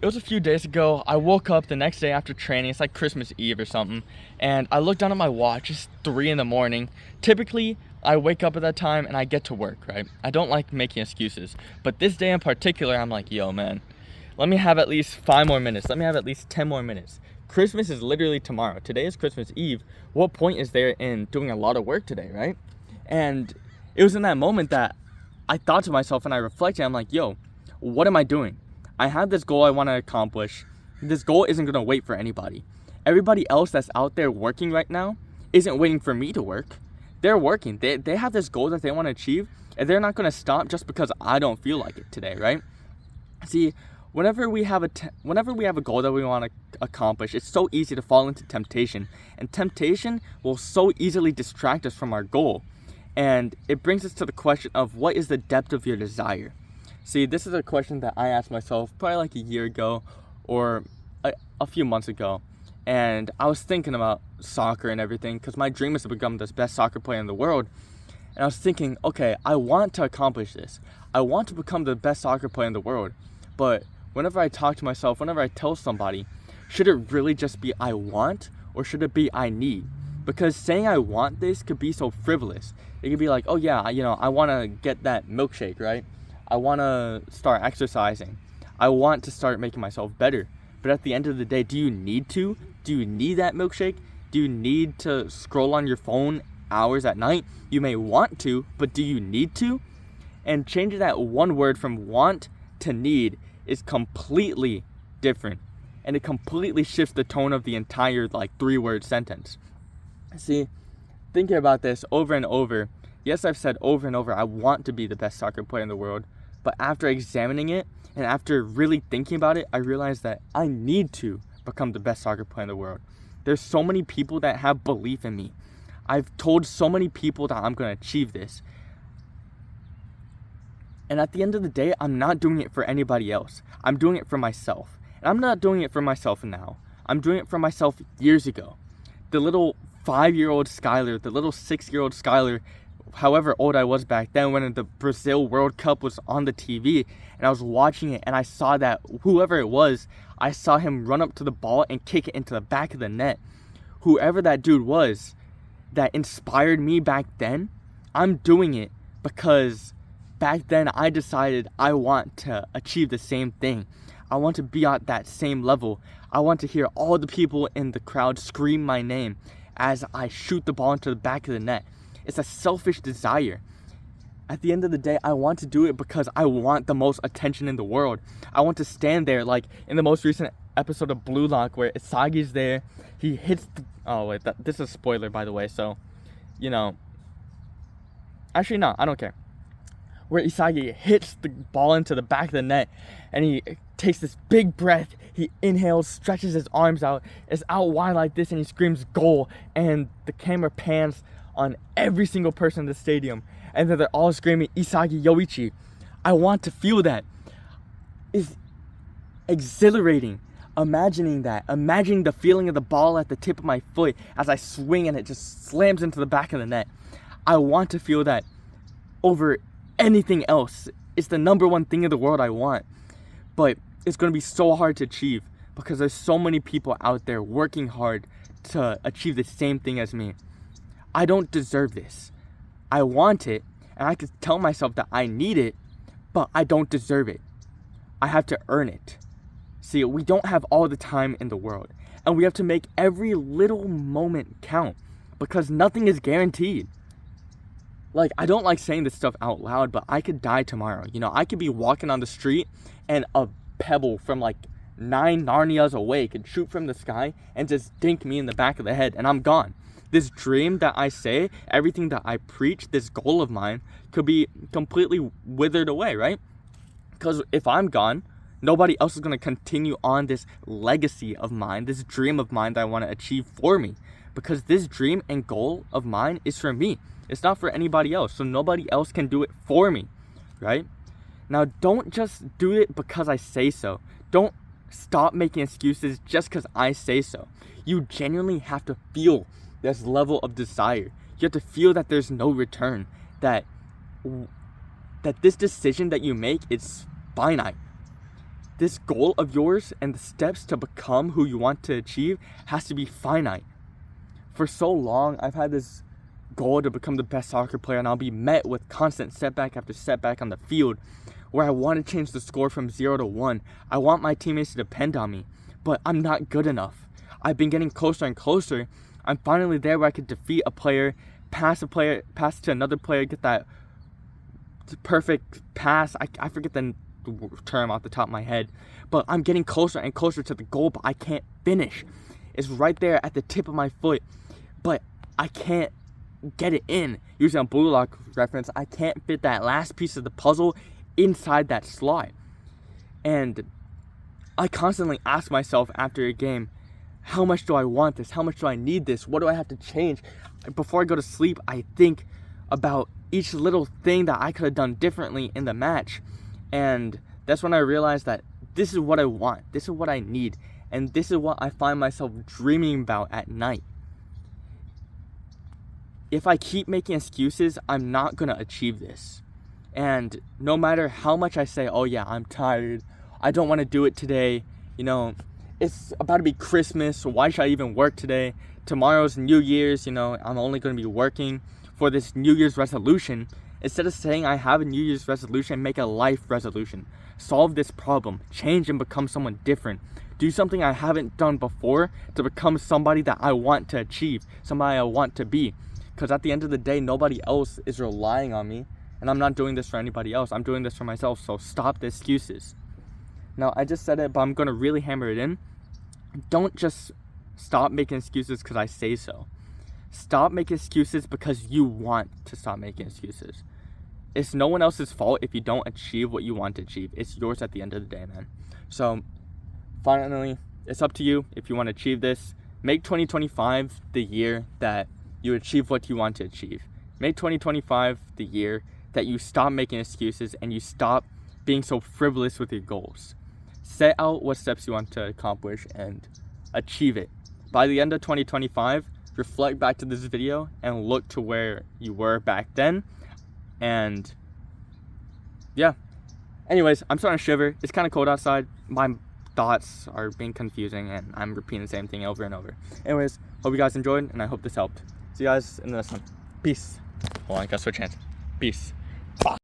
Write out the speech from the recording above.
it was a few days ago. I woke up the next day after training. It's like Christmas Eve or something. And I looked down at my watch. It's 3 in the morning. Typically, I wake up at that time and I get to work, right? I don't like making excuses. But this day in particular, I'm like, yo, man, let me have at least 5 more minutes. Let me have at least 10 more minutes. Christmas is literally tomorrow. Today is Christmas Eve. What point is there in doing a lot of work today, right? And it was in that moment that I thought to myself and I reflected. I'm like, yo, what am I doing? I have this goal I want to accomplish. This goal isn't going to wait for anybody. Everybody else that's out there working right now isn't waiting for me to work. They're working. They have this goal that they want to achieve, and they're not going to stop just because I don't feel like it today, right? See, whenever we have a goal that we want to accomplish, it's so easy to fall into temptation, and temptation will so easily distract us from our goal. And it brings us to the question of, what is the depth of your desire? See, this is a question that I asked myself probably like a year ago or a few months ago. And I was thinking about soccer and everything, because my dream is to become the best soccer player in the world. And I was thinking, okay, I want to accomplish this. I want to become the best soccer player in the world. But whenever I talk to myself, whenever I tell somebody, should it really just be I want, or should it be I need? Because saying I want this could be so frivolous. It could be like, oh yeah, I want to get that milkshake, right? I want to start exercising. I want to start making myself better. But at the end of the day, do you need to? Do you need that milkshake? Do you need to scroll on your phone hours at night? You may want to, but do you need to? And changing that one word from want to need is completely different. And it completely shifts the tone of the entire 3-word sentence. See, thinking about this over and over, yes, I've said over and over, I want to be the best soccer player in the world. But after examining it and after really thinking about it, I realized that I need to become the best soccer player in the world. There's so many people that have belief in me. I've told so many people that I'm going to achieve this. And at the end of the day, I'm not doing it for anybody else. I'm doing it for myself. And I'm not doing it for myself now. I'm doing it for myself years ago. The little 5-year-old Skylar, the little 6-year-old Skylar, however old I was back then, when the Brazil World Cup was on the TV and I was watching it, and I saw that whoever it was, I saw him run up to the ball and kick it into the back of the net. Whoever that dude was that inspired me back then, I'm doing it because back then I decided I want to achieve the same thing. I want to be at that same level. I want to hear all the people in the crowd scream my name as I shoot the ball into the back of the net. It's a selfish desire. At the end of the day, I want to do it because I want the most attention in the world. I want to stand there like in the most recent episode of Blue Lock where Isagi's there. He hits this is a spoiler, by the way, so, actually, no, I don't care. Where Isagi hits the ball into the back of the net and he takes this big breath. He inhales, stretches his arms out, is out wide like this, and he screams goal. And the camera pans on every single person in the stadium, and then they're all screaming Isagi Yoichi. I want to feel that. It's exhilarating. Imagining the feeling of the ball at the tip of my foot as I swing and it just slams into the back of the net. I want to feel that over anything else. It's the number one thing in the world I want. But it's going to be so hard to achieve because there's so many people out there working hard to achieve the same thing as me. I don't deserve this. I want it, and I could tell myself that I need it, but I don't deserve it. I have to earn it. See, we don't have all the time in the world, and we have to make every little moment count because nothing is guaranteed. I don't like saying this stuff out loud, but I could die tomorrow. I could be walking on the street and a pebble from 9 Narnias away could shoot from the sky and just dink me in the back of the head, and I'm gone. This dream that I say, everything that I preach, this goal of mine, could be completely withered away, right? Because if I'm gone, nobody else is going to continue on this legacy of mine, this dream of mine that I want to achieve for me. Because this dream and goal of mine is for me. It's not for anybody else, so nobody else can do it for me, right? Now, don't just do it because I say so. Don't stop making excuses just because I say so. You genuinely have to feel this level of desire. You have to feel that there's no return, that this decision that you make is finite. this goal of yours and the steps to become who you want to achieve has to be finite. For so long, I've had this goal to become the best soccer player, and I'll be met with constant setback after setback on the field, where I want to change the score from 0 to 1. I want my teammates to depend on me, but I'm not good enough. I've been getting closer and closer. I'm finally there where I could defeat a player, pass to another player, get that perfect pass. I forget the term off the top of my head, but I'm getting closer and closer to the goal, but I can't finish. It's right there at the tip of my foot, but I can't get it in. Using a Blue Lock reference, I can't fit that last piece of the puzzle inside that slot. And I constantly ask myself after a game, how much do I want this? How much do I need this? What do I have to change? Before I go to sleep, I think about each little thing that I could have done differently in the match. And that's when I realized that this is what I want. This is what I need. And this is what I find myself dreaming about at night. If I keep making excuses, I'm not going to achieve this. And no matter how much I say, oh yeah, I'm tired, I don't want to do it today, it's about to be Christmas, so why should I even work today? Tomorrow's New Year's, I'm only going to be working for this New Year's resolution. Instead of saying I have a New Year's resolution, make a life resolution. Solve this problem, change and become someone different. Do something I haven't done before to become somebody that I want to achieve, somebody I want to be. Because at the end of the day, nobody else is relying on me, and I'm not doing this for anybody else. I'm doing this for myself, so stop the excuses. Now, I just said it, but I'm going to really hammer it in. Don't just stop making excuses because I say so. Stop making excuses because you want to stop making excuses. It's no one else's fault if you don't achieve what you want to achieve. It's yours at the end of the day, man. So, finally, it's up to you if you want to achieve this. Make 2025 the year that you achieve what you want to achieve. Make 2025 the year that you stop making excuses and you stop being so frivolous with your goals. Set out what steps you want to accomplish and achieve it. By the end of 2025, reflect back to this video and look to where you were back then. And yeah. Anyways, I'm starting to shiver. It's kind of cold outside. My thoughts are being confusing and I'm repeating the same thing over and over. Anyways, hope you guys enjoyed and I hope this helped. See you guys in the next one. Peace. Hold on, I gotta switch hands. Peace.